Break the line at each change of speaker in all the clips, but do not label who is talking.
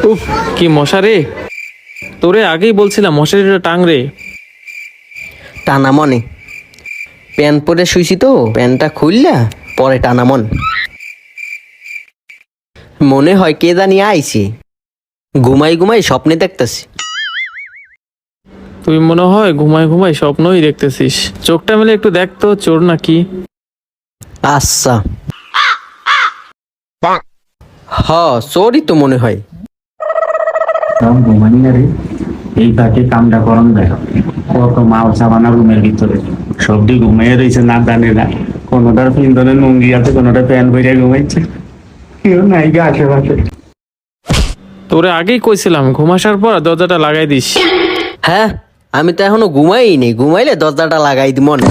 উফ, কি মশা রে! তোরে আগেই বলছিলাম মশারিটা টাং রে।
টানা মনে প্যান্ট পরে শুইছি তো, প্যান্টটা খুললা পরে টানা মনে হয় কে জানি আইছে। ঘুমাই ঘুমাই স্বপ্নে দেখতেছি।
তুই মনে হয় ঘুমায় ঘুমায় স্বপ্নই দেখতেছিস। চোখটা মেলে একটু দেখ তো, চোর নাকি।
আচ্ছা, হ চোরই তো মনে হয়।
সব ঘুমানি না রে, এই তাকে কামটা করন দেখো, কত মাল সাবানা রুমের ভিতরে সবটি ঘুমিয়ে রয়েছে, না জানে না কোনোটার পিন্দনে নুঙ্গি আছে, কোনোটা প্যান ভরিয়া ঘুমাইছে, কেউ নাই গা আশেপাশে।
তোরে আগেই কইছিলাম ঘুমাসার পর দরজাটা লাগাই দিস।
হ্যাঁ, আমি তো এখনো ঘুমাইনি, ঘুমাইলে দরজাটা লাগাই দিব মনে।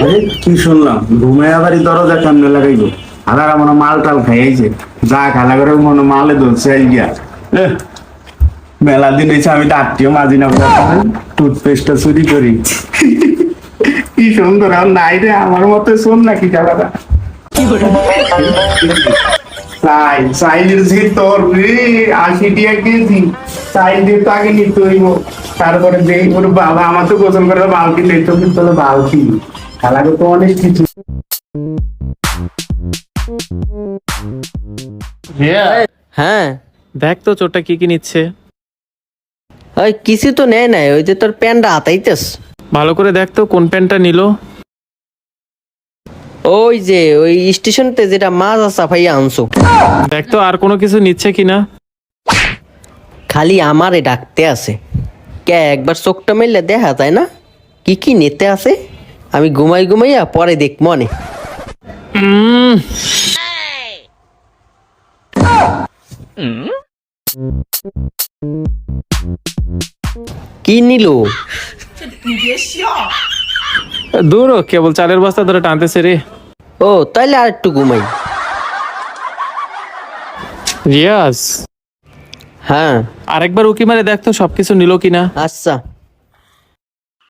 আরে কি শুনলাম, ঘুমায় আবার এই দরজা কেমনে লাগাইবো? আবার আমার মাল টাল খাইছে, যা খালা করে মনে মালে ধরছে গিয়া। মেলা দিন হয়েছে আমি তো আত্মীয় মাঝি না, টুথপেস্টটা চুরি করি। কি সুন্দর, আর নাই রে আমার মতো শোন নাকি চালাটা। চাইলের যে তোর রে 80 টাকা কেজি, চাইল দিয়ে তো আগে নিতে হইব, তারপরে দেখি ওর বাবা আমার তো গোসল করে বালতি নিতে, কিন্তু বালতি খালাকে তো অনেক কিছু।
হ্যাঁ,
দেখ তো চোরটা কি কি নিচ্ছে।
ওই কিছু তো নেয় নাই, ওই যে তোর প্যান্টটা হাতাইতেস।
ভালো করে দেখ তো কোন প্যান্টটা নিল।
ওই যে ওই স্টেশনতে যেটা মাছ সাফাইয়া আনছো।
দেখ তো আর কোনো কিছু নিচ্ছে কিনা।
খালি আমারে ডাকতে আছে। কে একবার চোখটা মেললে দেখা যায় না কি কি নিতে আছে। আমি ঘুমাই ঘুমাইয়া পরে দেখ মনে।
উম,
কি নিল?
দূর হ, কেবল চালের বস্তা ধরে টানতেছে রে।
ও তাইলে আর একটু ঘুমাই।
রিয়াজ,
হ্যাঁ
আরেকবার উকি মারে দেখ তো সবকিছু নিল কিনা।
আচ্ছা।